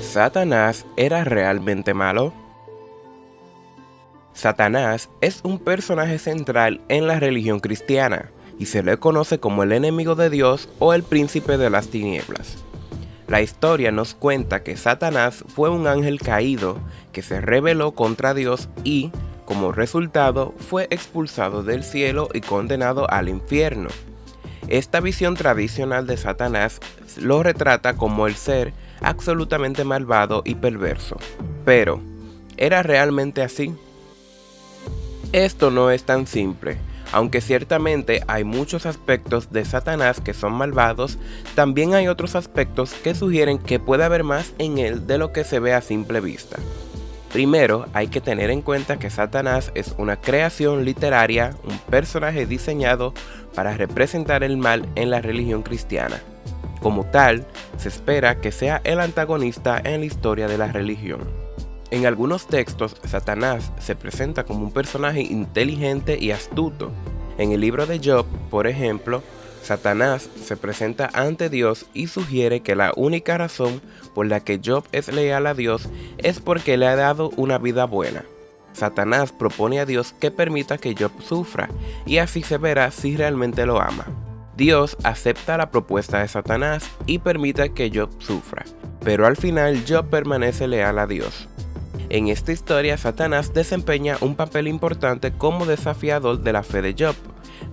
¿Satanás era realmente malo? Satanás es un personaje central en la religión cristiana y se le conoce como el enemigo de Dios o el príncipe de las tinieblas. La historia nos cuenta que Satanás fue un ángel caído que se rebeló contra Dios y, como resultado, fue expulsado del cielo y condenado al infierno. Esta visión tradicional de Satanás lo retrata como el ser absolutamente malvado y perverso. Pero, ¿era realmente así? Esto no es tan simple. Aunque ciertamente hay muchos aspectos de Satanás que son malvados, también hay otros aspectos que sugieren que puede haber más en él de lo que se ve a simple vista. Primero, hay que tener en cuenta que Satanás es una creación literaria, un personaje diseñado para representar el mal en la religión cristiana. Como tal, se espera que sea el antagonista en la historia de la religión. En algunos textos, Satanás se presenta como un personaje inteligente y astuto. En el libro de Job, por ejemplo, Satanás se presenta ante Dios y sugiere que la única razón por la que Job es leal a Dios es porque le ha dado una vida buena. Satanás propone a Dios que permita que Job sufra, y así se verá si realmente lo ama. Dios acepta la propuesta de Satanás y permite que Job sufra, pero al final Job permanece leal a Dios. En esta historia, Satanás desempeña un papel importante como desafiador de la fe de Job,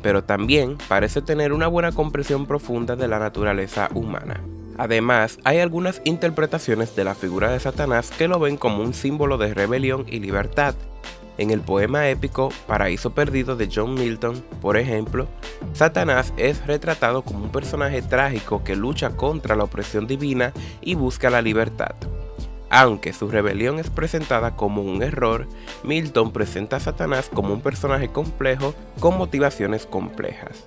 pero también parece tener una buena comprensión profunda de la naturaleza humana. Además, hay algunas interpretaciones de la figura de Satanás que lo ven como un símbolo de rebelión y libertad. En el poema épico Paraíso Perdido de John Milton, por ejemplo, Satanás es retratado como un personaje trágico que lucha contra la opresión divina y busca la libertad. Aunque su rebelión es presentada como un error, Milton presenta a Satanás como un personaje complejo con motivaciones complejas.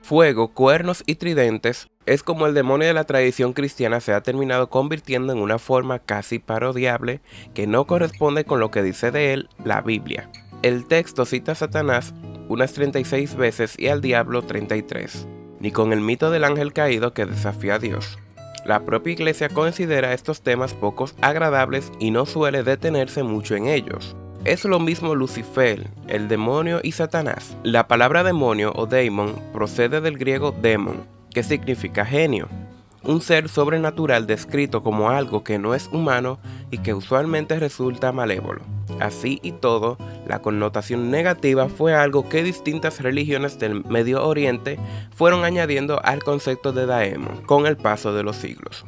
Fuego, cuernos y tridentes es como el demonio de la tradición cristiana se ha terminado convirtiendo en una forma casi parodiable que no corresponde con lo que dice de él la Biblia. El texto cita a Satanás unas 36 veces y al diablo 33, ni con el mito del ángel caído que desafía a Dios. La propia iglesia considera estos temas pocos agradables y no suele detenerse mucho en ellos. Es lo mismo Lucifer, el demonio y Satanás. La palabra demonio o daemon procede del griego demon, que significa genio, un ser sobrenatural descrito como algo que no es humano y que usualmente resulta malévolo. Así y todo, la connotación negativa fue algo que distintas religiones del Medio Oriente fueron añadiendo al concepto de daemon con el paso de los siglos.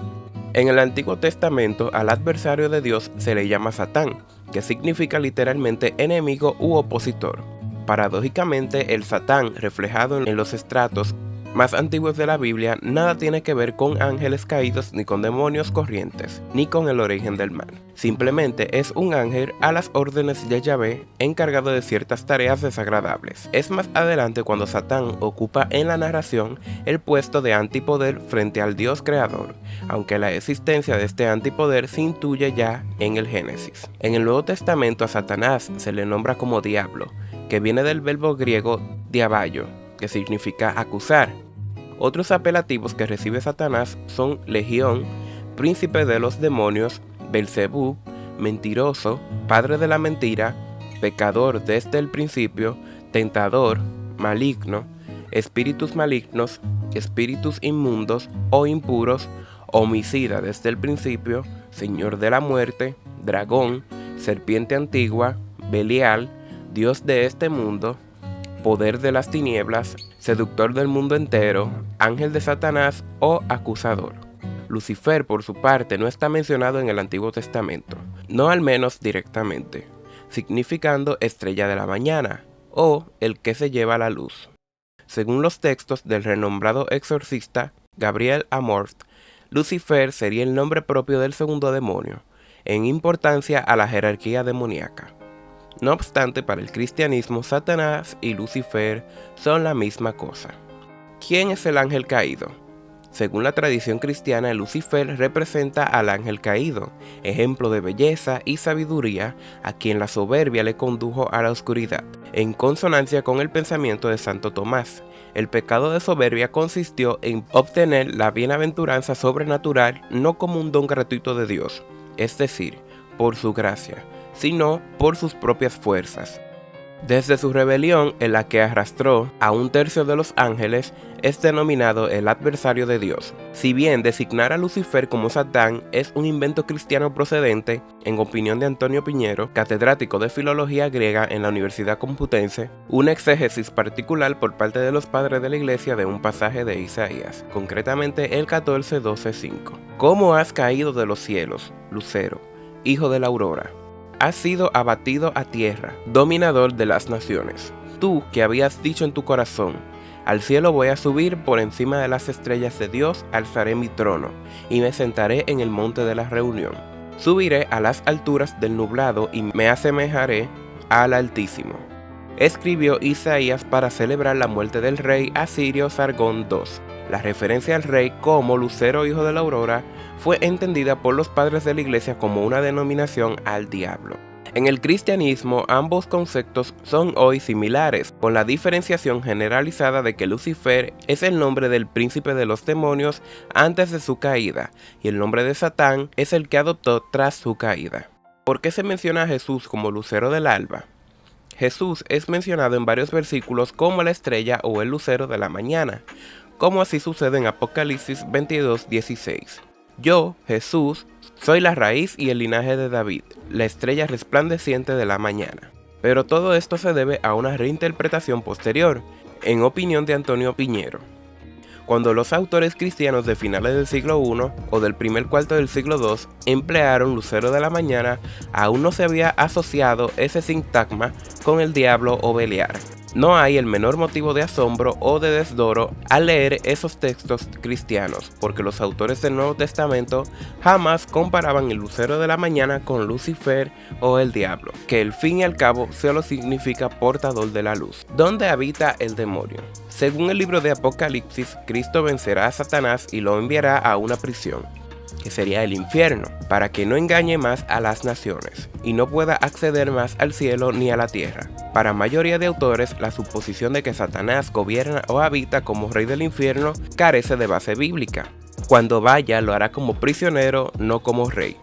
En el Antiguo Testamento, al adversario de Dios se le llama Satán, que significa literalmente enemigo u opositor. Paradójicamente, el Satán, reflejado en los estratos más antiguos de la Biblia, nada tiene que ver con ángeles caídos ni con demonios corrientes, ni con el origen del mal. Simplemente es un ángel a las órdenes de Yahvé encargado de ciertas tareas desagradables. Es más adelante cuando Satán ocupa en la narración el puesto de antipoder frente al Dios creador, aunque la existencia de este antipoder se intuye ya en el Génesis. En el Nuevo Testamento a Satanás se le nombra como diablo, que viene del verbo griego diaballo, que significa acusar. Otros apelativos que recibe Satanás son Legión, príncipe de los demonios, Belcebú, mentiroso, padre de la mentira, pecador desde el principio, tentador, maligno, espíritus malignos, espíritus inmundos o impuros, homicida desde el principio, señor de la muerte, dragón, serpiente antigua, Belial, dios de este mundo, poder de las tinieblas, seductor del mundo entero, ángel de Satanás o acusador. Lucifer, por su parte, no está mencionado en el Antiguo Testamento, no al menos directamente, significando estrella de la mañana o el que se lleva la luz. Según los textos del renombrado exorcista Gabriel Amorth, Lucifer sería el nombre propio del segundo demonio, en importancia a la jerarquía demoníaca. No obstante, para el cristianismo, Satanás y Lucifer son la misma cosa. ¿Quién es el ángel caído? Según la tradición cristiana, Lucifer representa al ángel caído, ejemplo de belleza y sabiduría, a quien la soberbia le condujo a la oscuridad. En consonancia con el pensamiento de Santo Tomás, el pecado de soberbia consistió en obtener la bienaventuranza sobrenatural no como un don gratuito de Dios, es decir, por su gracia, sino por sus propias fuerzas. Desde su rebelión, en la que arrastró a 1/3 de los ángeles, es denominado el adversario de Dios. Si bien designar a Lucifer como Satán es un invento cristiano procedente, en opinión de Antonio Piñero, catedrático de filología griega en la Universidad Complutense, un exégesis particular por parte de los padres de la iglesia de un pasaje de Isaías, concretamente el 14:12-5. ¿Cómo has caído de los cielos, Lucero, hijo de la aurora? Has sido abatido a tierra, dominador de las naciones. Tú que habías dicho en tu corazón, al cielo voy a subir, por encima de las estrellas de Dios alzaré mi trono, y me sentaré en el monte de la reunión. Subiré a las alturas del nublado y me asemejaré al Altísimo. Escribió Isaías para celebrar la muerte del rey asirio Sargón II. La referencia al rey como Lucero, hijo de la aurora, fue entendida por los padres de la iglesia como una denominación al diablo. En el cristianismo, ambos conceptos son hoy similares, con la diferenciación generalizada de que Lucifer es el nombre del príncipe de los demonios antes de su caída, y el nombre de Satán es el que adoptó tras su caída. ¿Por qué se menciona a Jesús como lucero del alba? Jesús es mencionado en varios versículos como la estrella o el lucero de la mañana, como así sucede en Apocalipsis 22:16. Yo, Jesús, soy la raíz y el linaje de David, la estrella resplandeciente de la mañana. Pero todo esto se debe a una reinterpretación posterior, en opinión de Antonio Piñero. Cuando los autores cristianos de finales del siglo I o del primer cuarto del siglo II emplearon lucero de la mañana, aún no se había asociado ese sintagma con el diablo o Beliar. No hay el menor motivo de asombro o de desdoro al leer esos textos cristianos, porque los autores del Nuevo Testamento jamás comparaban el lucero de la mañana con Lucifer o el diablo, que al fin y al cabo solo significa portador de la luz. ¿Dónde habita el demonio? Según el libro de Apocalipsis, Cristo vencerá a Satanás y lo enviará a una prisión, que sería el infierno, para que no engañe más a las naciones, y no pueda acceder más al cielo ni a la tierra. Para mayoría de autores, la suposición de que Satanás gobierna o habita como rey del infierno carece de base bíblica. Cuando vaya, lo hará como prisionero, no como rey.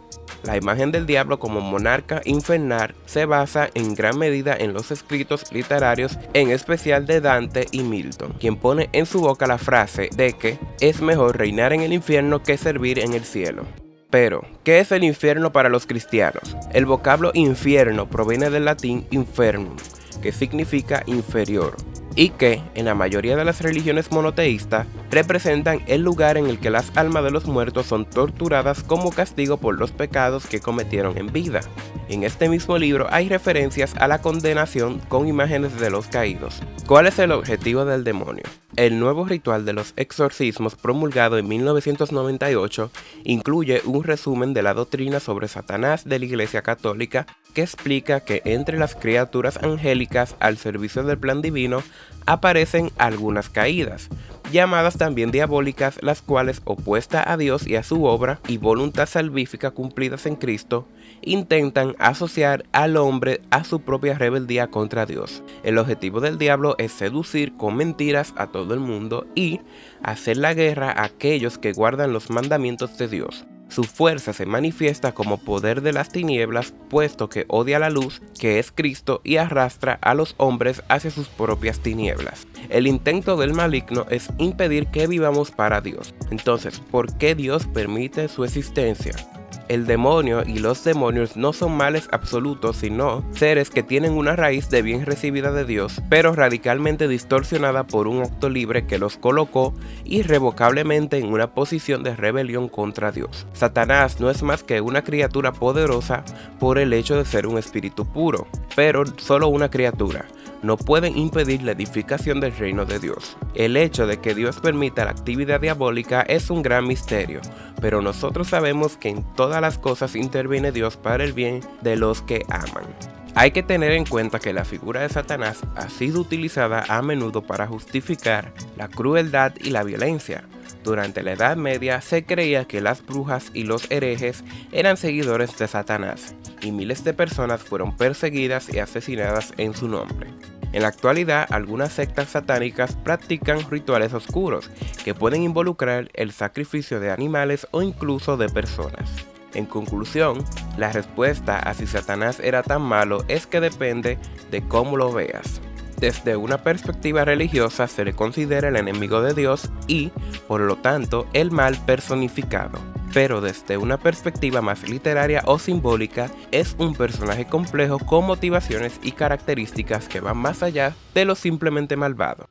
La imagen del diablo como monarca infernal se basa en gran medida en los escritos literarios, en especial de Dante y Milton, quien pone en su boca la frase de que es mejor reinar en el infierno que servir en el cielo. Pero, ¿qué es el infierno para los cristianos? El vocablo infierno proviene del latín infernum, que significa inferior, y que, en la mayoría de las religiones monoteístas, representan el lugar en el que las almas de los muertos son torturadas como castigo por los pecados que cometieron en vida. En este mismo libro hay referencias a la condenación con imágenes de los caídos. ¿Cuál es el objetivo del demonio? El nuevo ritual de los exorcismos promulgado en 1998 incluye un resumen de la doctrina sobre Satanás de la Iglesia Católica, que explica que entre las criaturas angélicas al servicio del plan divino aparecen algunas caídas, llamadas también diabólicas, las cuales, opuestas a Dios y a su obra y voluntad salvífica cumplidas en Cristo, intentan asociar al hombre a su propia rebeldía contra Dios. El objetivo del diablo es seducir con mentiras a todo el mundo y hacer la guerra a aquellos que guardan los mandamientos de Dios. Su fuerza se manifiesta como poder de las tinieblas, puesto que odia la luz, que es Cristo, y arrastra a los hombres hacia sus propias tinieblas. El intento del maligno es impedir que vivamos para Dios. Entonces, ¿por qué Dios permite su existencia? El demonio y los demonios no son males absolutos, sino seres que tienen una raíz de bien recibida de Dios, pero radicalmente distorsionada por un acto libre que los colocó irrevocablemente en una posición de rebelión contra Dios. Satanás no es más que una criatura poderosa por el hecho de ser un espíritu puro, pero solo una criatura. No pueden impedir la edificación del reino de Dios. El hecho de que Dios permita la actividad diabólica es un gran misterio, pero nosotros sabemos que en todas las cosas interviene Dios para el bien de los que aman. Hay que tener en cuenta que la figura de Satanás ha sido utilizada a menudo para justificar la crueldad y la violencia. Durante la Edad Media se creía que las brujas y los herejes eran seguidores de Satanás, y miles de personas fueron perseguidas y asesinadas en su nombre. En la actualidad, algunas sectas satánicas practican rituales oscuros que pueden involucrar el sacrificio de animales o incluso de personas. En conclusión, la respuesta a si Satanás era tan malo es que depende de cómo lo veas. Desde una perspectiva religiosa se le considera el enemigo de Dios y, por lo tanto, el mal personificado. Pero desde una perspectiva más literaria o simbólica, es un personaje complejo con motivaciones y características que van más allá de lo simplemente malvado.